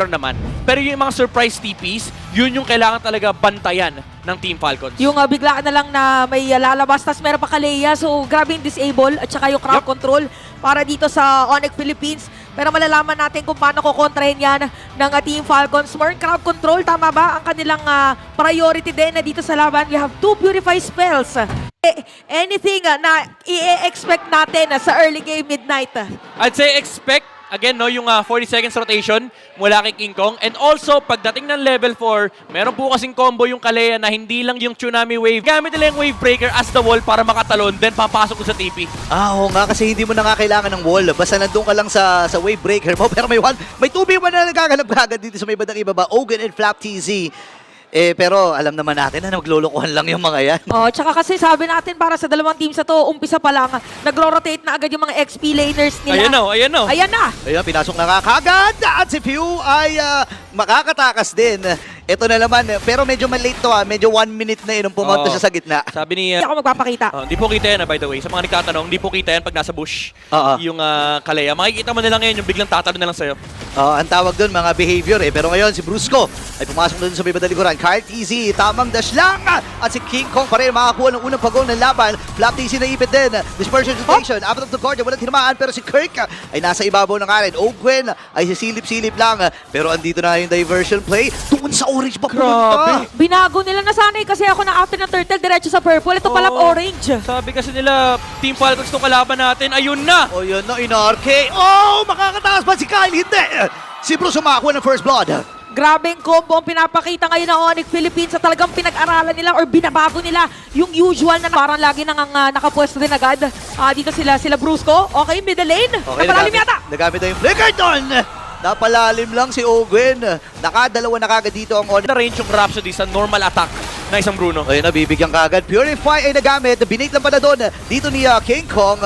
naman. Pero yung mga surprise TPs, yun yung kailangan talaga bantayan ng Team Falcons. Yung biglaan na lang na may lalabas, tas meron pa Kalea. So, grabe yung disable at saka yung crowd control para dito sa Onyx Philippines. Pero malalaman natin kung paano kukontrahin yan ng Team Falcons. More crowd control, tama ba? Ang kanilang priority din na dito sa laban. We have 2 Purify spells. Anything na i-expect natin sa early game midnight? I'd say expect, again, no, yung 40 seconds rotation mula kay King Kong. And also, pagdating ng level 4, meron po kasing combo yung Kalea na hindi lang yung Tsunami Wave. Gamit nila yung Wave Breaker as the wall para makatalon, then papasok ko sa TP. Oo nga, kasi hindi mo na nga kailangan ng wall. Basta nandun ka lang sa wave breaker mo. Pero may 2v1 na nagkakalap agad dito sa may bandang ibaba. Ogun and Flap TZ. Pero alam naman natin na naglulukuhan lang yung mga yan. Oh, tsaka kasi sabi natin para sa dalawang teams na to, umpisa pa lang, nagro-rotate na agad yung mga XP laners nila. Ayan o, ayan o. Ayan na! Ayan, pinasok na nga kagad. At si Pew ay makakatakas din. Ito na naman, pero medyo malate to medyo 1 minute na nung pumunta siya sa gitna. Sabi ni... Hindi ako magpapakita. Hindi po kita yan, by the way. Sa mga nagtatanong, hindi po kita yan pag nasa bush. Yung Kalea. Makikita mo na lang ngayon, yung biglang tatalon na lang sa'yo. Ang tawag doon, mga behavior Pero ngayon, si Brusco ay pumasok doon sa may badalikuran. Kyle TZ, tamang dash lang. At si King Kong pa rin makakuha ng unang pagong ng laban. Flap TZ na ipit din. Dispersion rotation. Up of the guard, walang tinamaan. Pero si Kirk ay nasa ibabaw ng arin. Ogwen ay sisilip-silip lang. Pero andito na yung diversion play. Doon sa orange ba pumunta? Binago nila na sanay kasi ako na after ng turtle, diretso sa purple. Ito pala orange. Sabi kasi nila, Team Falcons itong kalaban natin. Ayun na! O yun na, in-RK. Oh, makakataas pa si Kyle. Hindi. Si Bruce makakuha ng first blood. Grabeng combo ang pinapakita ngayon ng Onyx Philippines sa talagang pinag-aralan nila or binabago nila yung usual na parang lagi nang nakapwesto din agad. Dito sila Brusco. Okay, middle lane. Okay, Napalalim yata. Nagamit na yung flicker doon. Napalalim lang si Ogwen. Nakadalawa na kagad dito ang on. Na-range yung Rhapsody sa normal attack na isang Bruno. Ayun na, bibigyan kagad. Purify ay nagamit. Binate lang pala doon. Dito ni King Kong.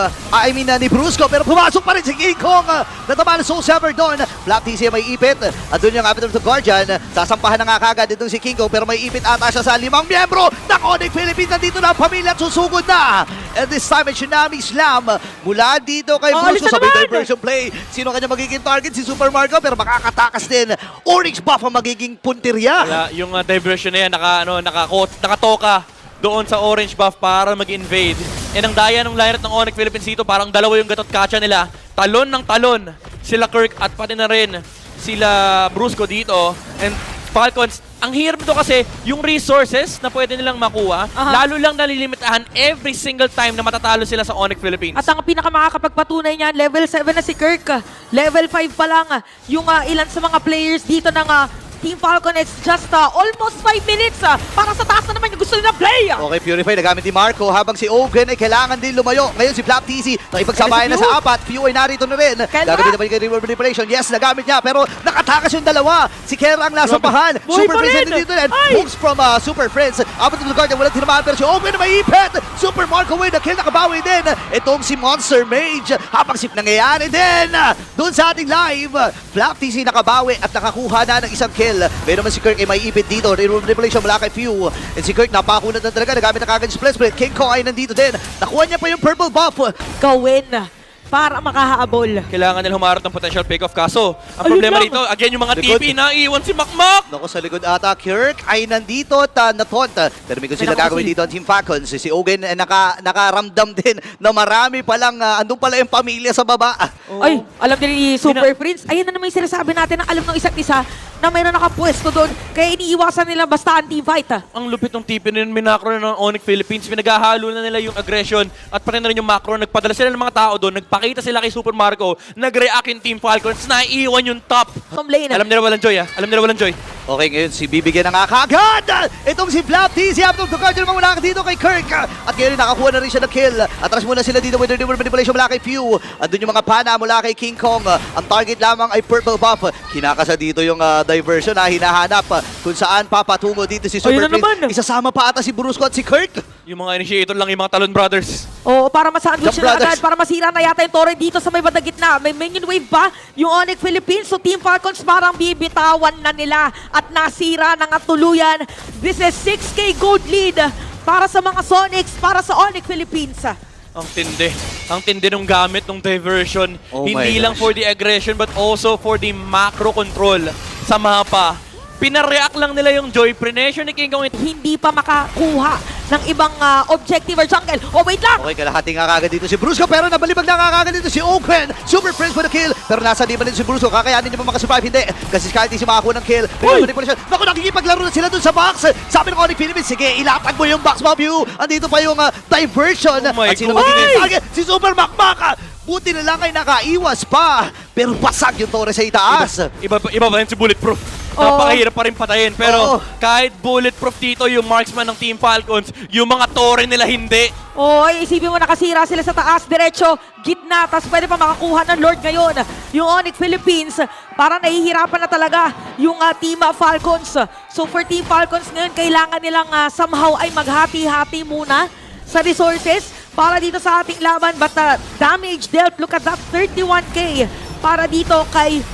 Ni Brusco. Pero pumasok pa rin si King Kong. Natama na Soul Sever doon. Flap TC may ipit. At doon yung Avatar of the Guardian. Sasampahan na nga kagad itong si King Kong. Pero may ipit ata siya sa 5 miyembro ng Onyx Philippines. Nandito na ang pamilya at susugod na. And this time, ay Tsunami Slam. Mula dito kay Brusco sa may diversion play. Sino kanya magiging target? Si Super Marco. Pero makakatakas din. Orange buff ang magiging punteriya. Wala, yung diversion na yan, nakatoka doon sa orange buff para mag-invade. And ang daya ng lineup ng Onyx Philippines dito, parang dalawa yung gatot kacha nila. Talon ng talon sila Kirk at pati na rin sila Brusco dito. And Falcons, ang hirap nito kasi yung resources na pwede nilang makuha, lalo lang nalilimitahan every single time na matatalo sila sa Onyx Philippines. At ang pinakamakakapagpatunay niyan, level 7 na si Kirk. Level 5 pa lang yung ilan sa mga players dito ng Team Falcon. It's just almost 5 minutes para sa taas na naman yung gusto nila play. Okay, Purify nagamit ni Marco habang si Ogwen ay kailangan din lumayo. Ngayon si Flap TC nakipagsabayan na sa apat. Few ay narito na rin. Gagawin naman yung reward manipulation. Yes, nagamit niya pero nakatakas yung dalawa. Si Kera ang nasa pahan. Super Friends dito rin. Moves from Super Friends. Apat ng Guardian, walang tinamaan pero si Ogwen na may ipit. Super Marco with the kill, nakabawi din. Itong si Monster Mage. Habang si nangyayari din doon sa ating live. Flap TC nakabawi at nakakuha na ng isang kill. Ngayon naman si Kirk ay may ipit dito. Reward manipulation mula kay Few. And si Kirk napakunat na talaga. Nagamit na kagad yung split. King Kong ay nandito din. Nakuha niya pa yung purple buff. Gawin para makahaabol. Kailangan nila humarap ng potential pick-off. Kaso, ang problema rito, again, yung mga TP na iwan si Makmak. Naku, sa likod ata, Kirk ay nandito at natonta. Pero may kung sila gagawin dito ang Team Falcons. Si Ogen ay nakaramdam din na marami palang, andun pala yung pamilya sa baba. Ay, alam din ni Super Prince. Ayan na naman yung sinasabi natin ng alam ng isa't isa na mayroon nakapwesto doon. Kaya iniiwasan nila basta anti-fight. Ang lupit ng TP na yun, minakro na ng Onyx Philippines. Pinaghahalo na nila yung aggression at pati na rin yung macro. Nagpadala sila ng mga tao doon. Nagpakita sila kay Super Marco. Nag-react yung Team Falcons na iiwan yung top. Alam nila walang joy Alam nila walang joy. Okay, ngayon si bibigyan na nga kagad! Itong si Flap TC after the guardian mawala ka dito kay Kirk. At ngayon nakakuha na rin siya ng kill. Atras muna sila dito with the reward manipulation mula kay Few. Andun yung mga pana mula kay King Kong. Ang target lamang ay purple buff. Kinakasa dito yung diversion na hinahanap kung saan papatungo dito si Super Prince. Isasama pa ata si Brusco at si Kirk. Yung mga initiator lang, yung mga Talon Brothers. Oo, para ma-sandwich na agad, para masira na yata yung torrent dito sa may bandang gitna. May minion wave pa yung Onyx Philippines. So Team Falcons parang bibitawan na nila at nasira na nga tuluyan. This is 6K gold lead para sa mga Sonics, para sa Onyx Philippines. Ang tindi. Ang tindi nung gamit ng diversion. Oh my Hindi lang gosh. for the aggression but also for the macro control sa mapa. Pinareact lang nila yung Joy. Pressure ni King Kong. Hindi pa makakuha ng ibang objective or jungle. Oh, wait lang! Okay, kalahati nga kagad dito si Brusco, pero nabalibag na nga kagad dito si Oakland. Super Prince for the kill, pero nasa di ba dito si Brusco? Kakayanin niya pa makasurvive? Hindi. Kasi si Skyty si makakuha ng kill. Pero manipulation. Naku, nakikipaglaro na sila dun sa box. Sabi ng Onyx Philippines, sige, ilatag mo yung box, Mabu. Andito pa yung diversion. Oh my At sino God. magiging target? Si Super Makmaka. Buti na lang ay nakaiwas pa. Pero basag yung Torres sa itaas. Iba ba yun si Bulletproof? Oo. Napakahirap pa rin patayin. Pero Oo. kahit Bulletproof dito yung marksman ng Team Falcons, yung mga tore nila hindi. Oy, isipin mo nakasira sila sa taas, diretso, gitna, tapos pwede pa makakuha ng Lord ngayon. Yung Onyx Philippines, parang nahihirapan na talaga yung Team Falcons. So for Team Falcons ngayon, kailangan nilang somehow ay maghati-hati muna sa resources para dito sa ating laban. But damage dealt, look at that, 31k para dito kay...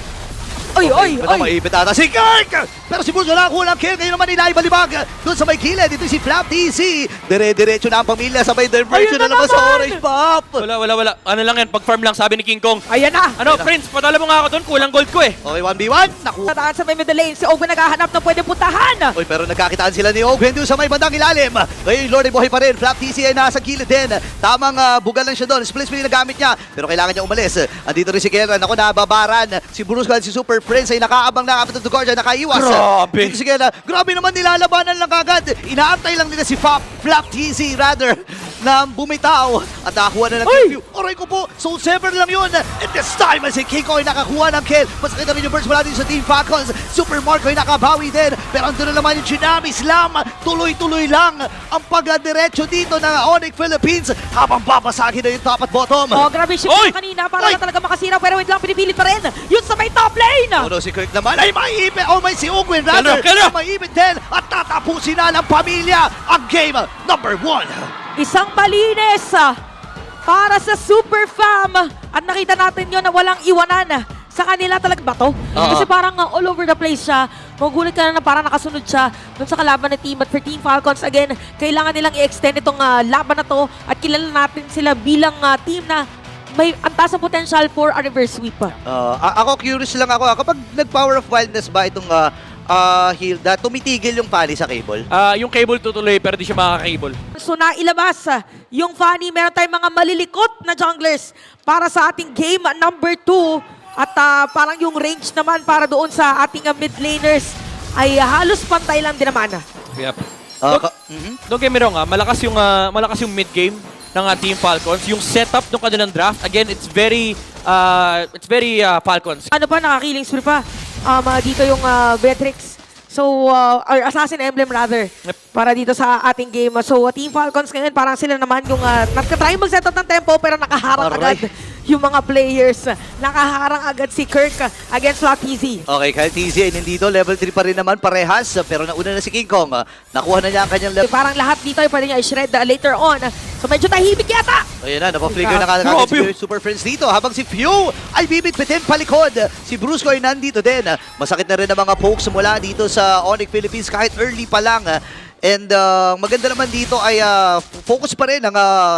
Oy! Maipit ata si Kirk! Pero si Bruce wala kulang kill. Ngayon naman nila ibalibag doon sa may kilid. Dito si Flap TC. Dire-diretso na ang pamilya. Sabay diversion Ayun na na naman sa naman! orange buff. Wala. Ano lang yan, pag-farm lang, sabi ni King Kong. Ayan na! Ano, Prince, padala mo nga ako doon, kulang gold ko eh. Okay, 1v1. Nakuha. Tataan sa may middle lane, si Owen naghahanap ng pwede puntahan. Oy, pero nagkakitaan sila ni Ogwen doon sa may bandang ilalim. Ngayon, Lord ay buhay pa rin. Flap TC ay nasa kilid din. Tamang bugal lang siya doon. Split split na gamit niya. Pero kailangan niya umalis. Andito rin si Keran. Ako, nababaran. Si Bruce at si Super Prince ay nakaabang na kapatid to Guardian. Nakaiwas. Grabe. Dito si Keran. Grabe naman, nilalabanan lang kagad. Inaantay lang nila si Flap TC rather na bumitaw at nakakuha na ng kill. Oray ko po, Soul Saver lang yun. And this time, si Kiko ay nakakuha ng kill. Masakit na rin yung burst mula din sa Team Falcons. Super Marco ay nakabawi din. Pero andun na naman yung Tsunami Slam. Tuloy-tuloy lang ang pagdiretso dito ng Onyx Philippines habang babasagin na yung top at bottom. Oh, grabe siya Oy! kanina para na talaga makasira pero wait lang, pinipilit pa rin. Yun sa may top lane. Ano si Kirk naman ay maiipit. Oh, may si Ogwen rather. Kano? Maiipit din at tatapusin na ng pamilya ang game number 1. Isang malinis para sa Super Fam. At nakita natin yun na walang iwanan sa kanila talaga ba to? Kasi parang all over the place siya. Magugulat ka na parang nakasunod siya dun sa kalaban ng team. But for Team Falcons, again, kailangan nilang i-extend itong laban na to at kilala natin sila bilang team na may antas ang potential for a reverse sweep. Ako curious lang ako. Kapag nag-Power of Wildness ba itong Hilda, tumitigil yung pali sa cable? Yung cable tutuloy pero di siya makaka-cable. So nailabas yung Fanny. Meron tayong mga malilikot na junglers para sa ating game number 2. At parang yung range naman para doon sa ating mid laners ay halos pantay lang din naman. Yep. Don't get me wrong, malakas yung mid game ng Team Falcons. Yung setup ng kanilang draft, again, it's very Falcons. Ano pa, nakakilling spree pa. Dito yung Beatrix. So, or Assassin Emblem rather. Yep. Para dito sa ating game. So, Team Falcons ngayon, parang sila naman yung nagka-try mag-setup ng tempo pero nakaharang agad yung mga players. Nakaharang agad si Kirk against Lock Easy. Okay, Kyle TZ ay nandito. Level 3 pa rin naman, parehas. Pero nauna na si King Kong. Nakuha na niya ang kanyang level. Parang lahat dito ay pwede niya i-shred later on. So, medyo tahimik yata. Ayan na, napaflicker na kagad si Super Friends dito. Habang si Few ay bibit-bitin palikod. Si Brusco ay nandito din. Masakit na rin ang mga pokes mula dito sa Onyx Philippines kahit early pa lang. And maganda naman dito ay focus pa rin ang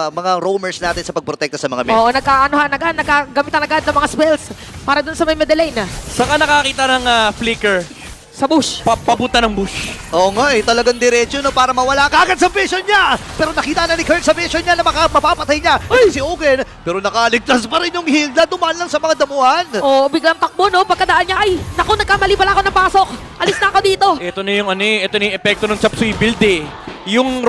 mga roamers natin sa pagprotekta sa mga mid. Oo, nagkagamitan agad ng mga spells para dun sa may middle lane. Saka nakakita ng flicker, Sa bush. papunta ng bush. Oo nga talagang diretso no, para mawala kagad sa vision niya. Pero nakita na ni Kirk sa vision niya na mapapatay niya. Ay, si Ogen. Pero nakaligtas pa rin yung Hilda. Dumaan lang sa mga damuhan. Oo, biglang takbo, no? Pagkadaan niya, ay, naku, nagkamali pala ako ng pasok. Alis na ako dito. Ito na yung epekto ng Chop Suey build eh. Yung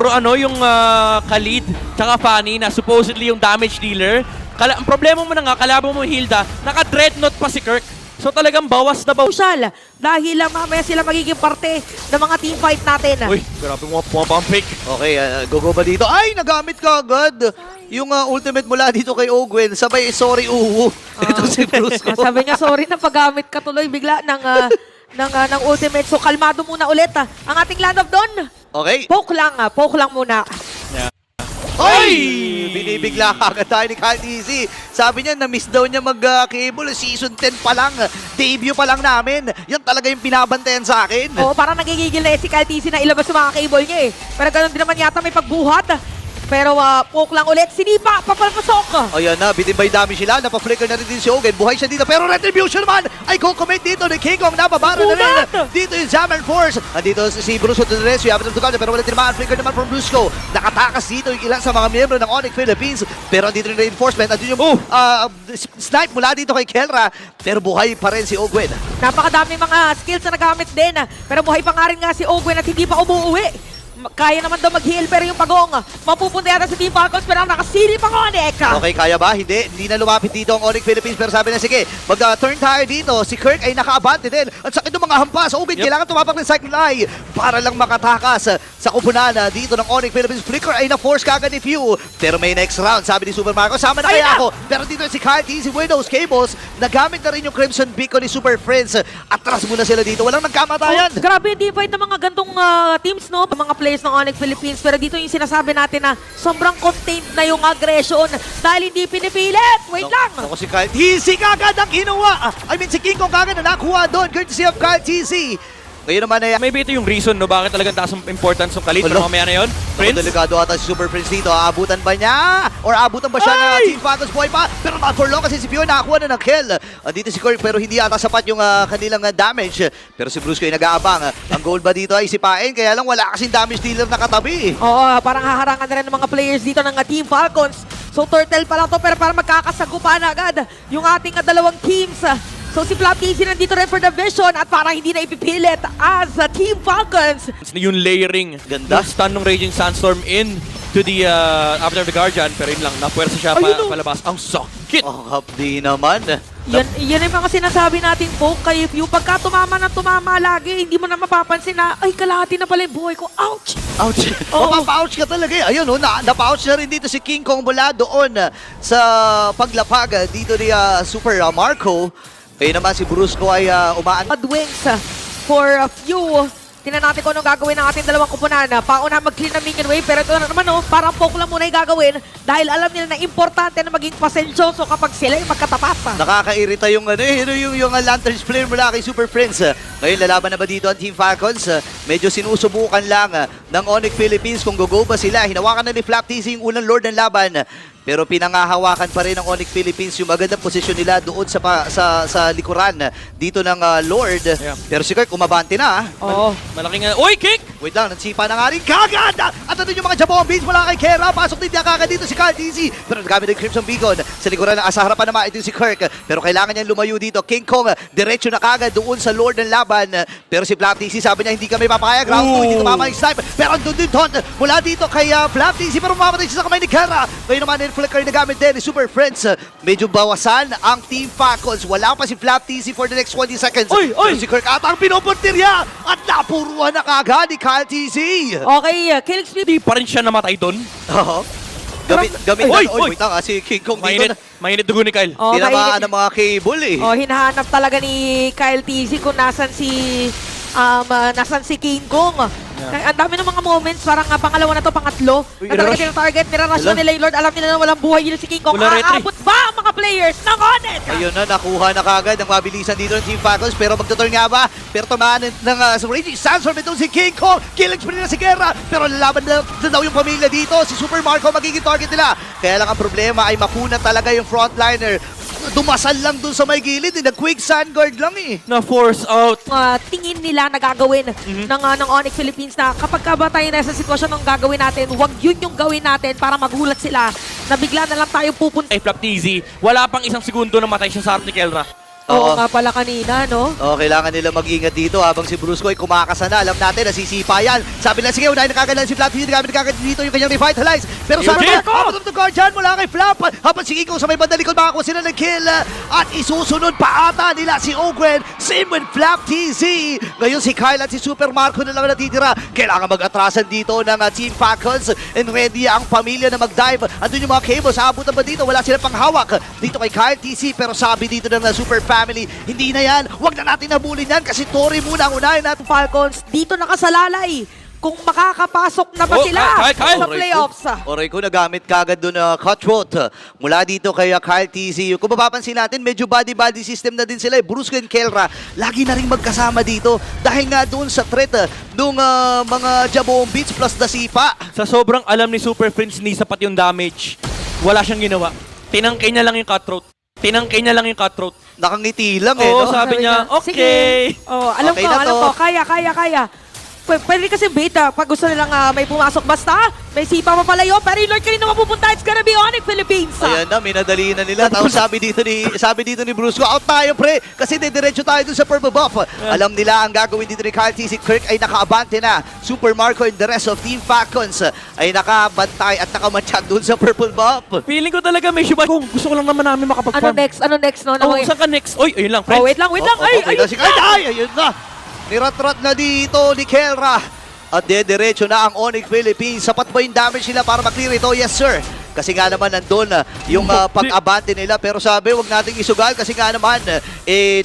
Khalid tsaka Fanny na supposedly yung damage dealer. Ang problema mo na nga, kalaban mo Hilda, naka-dreadnought pa si Kirk. So talagang bawas na bawas. Social, dahil mamaya sila magiging parte ng mga team fight natin. Uy, grabe mo pumapang fake. Okay, go ba dito? Ay, nagamit ka agad. Yung ultimate mula dito kay Ogwen. Sabay, sorry, Ito si Brusco. Sabi niya, sorry na paggamit ka tuloy bigla ng ultimate. So kalmado muna ulit ang ating Land of Dawn. Okay. Poke lang muna. Ay! Binibigla kagad tayo ni Kyle TZ. Sabi niya, na-miss daw niya mag-cable. Season 10 pa lang. Debut pa lang namin. Yan talaga yung binabantayan sa akin. Oo, parang nagigigil na si Kyle TC na ilabas yung mga cable niya eh. Pero ganun din naman yata may pagbuhat Pero poke lang ulit. Sinipa, papalpasok. Ayan na, bitin by damage sila. Napa-flicker na rin din si Ogen. Buhay siya dito. Pero Retribution naman ay kukomit dito ni King Kong. Nababara na rin. Dito yung Jammer Force. Andito si Brusco to the rescue. Habang nagtugal pero wala tinamaan. Flicker naman from Brusco. Nakatakas dito yung ilang sa mga miyembro ng Onyx Philippines. Pero andito yung reinforcement. Andito yung snipe mula dito kay Kelra. Pero buhay pa rin si Ogwen. Napakadami mga skills na nagamit din. Pero buhay pa nga rin nga si Ogwen at hindi pa umuwi. Kaya naman daw mag-heal pero yung pagong mapupunta yata sa Team Falcons pero nakasili pa Onyx. Okay, kaya ba? Hindi na lumapit dito ang Onyx Philippines pero sabi na sige, mag-turn tayo dito. Si Kirk ay naka-abante din. At sakit ng mga hampas. Oben, kailangan tumapak ng Cyclone Eye para lang makatakas sa kupunan dito ng Onyx Philippines. Flicker ay na-force kagad ni Few. Pero may next round, sabi ni Super Marco. Sama na kaya ako. Pero dito si Kyle T, si Widows Cables, nagamit na rin yung Crimson Beacon ni Super Friends. Atras muna sila dito. Walang nagkamatayan. Grabe, hindi fight ng mga gantong teams, no? Mga players ng Onyx Philippines. Pero dito yung sinasabi natin na sobrang contained na yung aggression dahil hindi pinipilit. Wait lang! Ako si Kyle TC kagad ang kinuha. I mean si King Kong kagad na nakuha doon. Courtesy of Kyle TC. Ngayon naman ay Maybe ito yung reason, no, bakit talagang taas ang importance ng Kalit. Pero mamaya na yun, Prince. delikado ata si Super Prince dito. Aabutan ba niya? Or aabutan ba siya ng Team Falcons? Buhay pa. Pero not for long kasi si Pio nakakuha na ng kill. Dito si Kirk pero hindi ata sapat yung kanilang damage. Pero si Brusco ay nag-aabang. Ang goal ba dito ay sipain? Kaya lang wala kasing damage dealer na katabi. Oo, parang haharangan na rin ng mga players dito ng Team Falcons. So turtle pa lang to pero para magkakasagupan agad yung ating dalawang teams. So si Flap TC nandito rin for the vision at parang hindi na ipipilit as Team Falcons. Yung layering. Ganda. Yung stun ng Raging Sandstorm in to the After the Guardian. Pero yun lang, napuwersa siya palabas. Ang sakit! Oh, hapdi naman. Yan yung mga sinasabi natin po kay Few. Pagka tumama ng tumama lagi, hindi mo na mapapansin na, ay, kalahati na pala yung buhay ko. Ouch! Ouch! Oo. Mapapa-ouch ka talaga eh. Ayun, napa-ouch na rin dito si King Kong mula doon sa paglapag dito ni Super Marco. Kaya naman si Brusco ay umaan. Wings for a Few. Tingnan natin kung anong gagawin ng ating dalawang kupunan. Pauna mag-clean ng minion wave, pero ito na naman, parang poke lang muna yung gagawin dahil alam nila na importante na maging pasensyoso kapag sila yung magkatapat. Nakakairita yung yung Lanterns player mula kay Super Friends. Ngayon lalaban na ba dito ang Team Falcons? Medyo sinusubukan lang ng Onyx Philippines kung go ba sila. Hinawakan na ni Flap TC yung unang Lord ng laban. Pero pinangahawakan pa rin ng Onyx Philippines yung magandang posisyon nila doon sa likuran dito ng Lord. Yeah. Pero si Kirk umabante na. Oo. Malaking Uy, kick! Wait lang, nansipa na nga rin kagad! At ano yung mga Jabong Beans mula kay Kera? Pasok din niya kagad dito si Kyle TC. Pero nagamit ng Crimson Beacon. Sa likuran ng sa harapan naman ito si Kirk. Pero kailangan niyang lumayo dito. King Kong, diretso na kagad doon sa Lord ng laban. Pero si Flap TC sabi niya hindi kami papayag. Round 2, hindi tumama yung snipe. Pero andun din Ton mula dito kay Flap TC. Pero mamatay siya sa kamay ni Kera. Ngayon naman flicker na gamit din ni Super Friends. Medyo bawasan ang Team Falcons. Wala pa si Flap TC for the next 20 seconds. Oy! Pero si Kirk ata ang pinupuntirya at napuruan na kagad ni Kyle TC. Okay, killing spree. Hindi pa rin siya namatay doon. Oo. Gamit Oy! wait lang si King Kong dito na. Mainit dugo ni Kyle. Oh, Tinamaan ng mga cable eh. Oh, hinahanap talaga ni Kyle TC kung nasan si King Kong. Ang dami ng mga moments, parang pangalawa na to, pangatlo. Uy, Na talaga nirush. tinarget, nirarush na nila yung Lord. Alam nila na walang buhay yun si King Kong. Wala retry. Aabot ba ang mga players ng Onyx? Ayun na, nakuha na kagad ang mabilisan dito ng Team Falcons. Pero magtuturn nga ba? Pero tumaan ng Raging Sandstorm itong si King Kong. Killing spree na si Guerra. Pero lalaban na daw yung pamilya dito. Si Super Marco magiging target nila. Kaya lang ang problema ay makuna talaga yung frontliner. Dumasal lang dun sa may gilid. Nag-quick sand guard lang eh. Na-force out. Tingin nila na gagawin ng Onyx Philippines na kapag ba tayo na sa sitwasyon ng gagawin natin, huwag yun yung gawin natin para magulat sila na bigla na lang tayo pupunta. Ay, Flap TZ. Wala pang isang segundo na matay siya sa harap ni Kelra. Oo nga pala kanina, no? Oh, kailangan nila mag-ingat dito habang si Brusco ay kumakasa na. Alam natin, nasisipa yan. Sabi na, sige, unahin na kagad lang si Flap. Hindi nagamit kagad dito yung kanyang revitalize. Pero sabi na, out of the guard dyan mula kay Flap. Habang si Kiko sa may bandang likod, makakuha sila ng kill. At isusunod pa ata nila si Ogwen. Same with Flap TZ. Ngayon si Kyle at si Super Marco na lang natitira. Kailangan mag-atrasan dito ng Team Falcons. And ready ang pamilya na mag-dive. Andun yung mga cables. Abutan ba dito? Wala silang panghawak. Dito kay Kyle TC. Pero sabi dito ng Super Family, hindi na yan. Huwag na natin nabulin yan kasi Tori muna ang unahin natin. Falcons dito nakasalalay. kung makakapasok na ba Oh, sila Kyle. sa playoffs. Oray ko, nagamit kagad doon cutthroat mula dito kay Kyle TZ. Kung mapapansin natin, medyo body-body system na din sila. Brusco and Kelra, lagi na rin magkasama dito dahil nga doon sa threat nung mga Jabong Beats plus Dasipa. Sa sobrang alam ni Super Prince, ni sapat yung damage. Wala siyang ginawa. Tinangkay niya lang yung cutthroat. Nakangiti lang Oo, no? sabi niya, Sige. okay. Oh, alam Okay ko, na alam to. ko. Kaya. Pwede kasi beta pag gusto nilang may pumasok. Basta, may sipa papalayo. Pero yung Lord kanina mapupunta, it's gonna be Onyx Philippines. Ayan na, minadali na nila. Tapos sabi dito ni Brusco, out tayo pre, kasi didiretso tayo dun sa purple buff. Alam nila ang gagawin dito ni Kyle TZ. Kirk ay nakaabante na. Super Marco and the rest of Team Falcons ay nakabantay at nakamatsyag dun sa purple buff. Feeling ko talaga may syubat. Kung gusto ko lang naman namin makapag-farm. Ano next, no? Oh, saan ka next? Oy, ayun lang, friend. Oh, wait lang. Okay na si Kyle. Ay, ayun na. Nirat-rat na dito ni Kelra. At diretso na ang Onyx Philippines. Sapat ba yung damage nila para maklear ito? Yes, sir. Kasi nga naman nandun yung pag-abante nila. Pero sabi, wag nating isugal kasi nga naman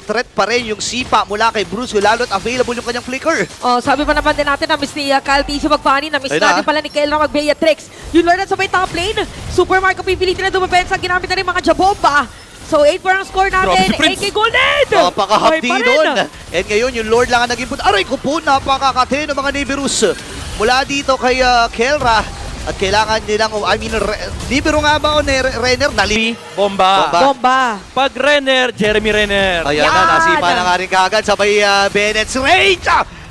threat pa rin yung sipa mula kay Brusco. Lalo't available yung kanyang flicker. Oh, sabi pa naman din natin na miss ni Kyle TZ magpani, na miss Ayun natin na. pala ni Kelra mag-Beatrix. Yung Lord at sa may top lane, Super Marco pipilitin na dumapensa, ginamit na rin mga Jabomba. So 8 for ang score natin, Grabe si Prince. AK Golden! Napakahapdi Okay pa rin. doon. And ngayon, yung Lord lang ang naging punta. Aray ko po, napakakate ng mga Nibiru's. Mula dito kay Kelra. At kailangan nilang, Nibiru nga ba o Renner? Bomba. Bomba. Pag Renner, Jeremy Renner. Ayan Yan! na, nasipa na nga rin kagad sabay Bennett's range.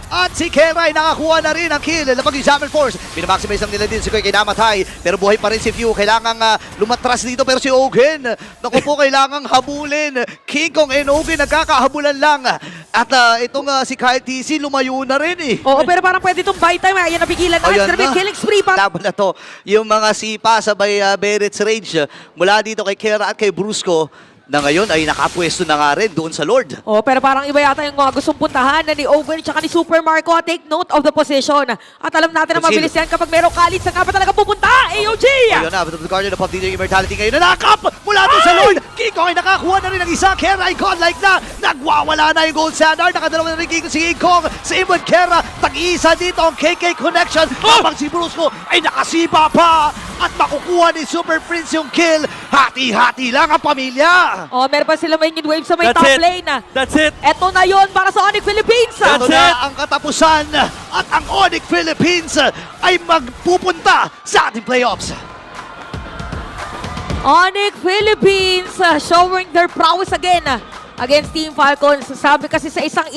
At si Kelra ay nakakuha na rin ang kill. Lapag yung Jammer Force. Pinamaximize lang nila din si Kirk ay namatay. Pero buhay pa rin si Few. Kailangang lumatras dito. Pero si Ogen, naku po, kailangang habulin. King Kong and Ogen nagkakahabulan lang. At itong si Kyle TZ lumayo na rin eh. Oo, pero parang pwede itong buy time. Ayan, napigilan na. It's Ayan gonna be na. killing spree pa. Laban na to. Yung mga sipa sabay Bennett's range. Mula dito kay Kelra at kay Brusco. Na ngayon ay nakapwesto na nga rin doon sa Lord. Oh, pero parang iba yata yung gustong puntahan na ni Owen at ni Super Marco. Take note of the position. At alam natin na Conceal. mabilis yan kapag merong kalit sa nga pa talaga pupunta. AOG! Ayun na, but the Guardian of DJ Immortality ngayon na nakap mula doon sa Lord. Kiko ay nakakuha na rin ng isa. Kera ay godlike na. Nagwawala na yung gold standard. Nakadalawa na rin Kiko si Kong. Si Ibon Kera. Tag-isa dito ang KK connection. Habang si Brusco ay nakasipa pa. At makukuha ni Super Prince yung kill. Hati-hati lang ang pamilya. Oh, meron pa sila may wave sa may That's top it. lane. That's it. Eto na yon para sa Onyx Philippines. Ito That's na it. ang katapusan. At ang Onyx Philippines ay magpupunta sa ating playoffs. Onyx Philippines showing their prowess again against Team Falcons. Sabi kasi sa isang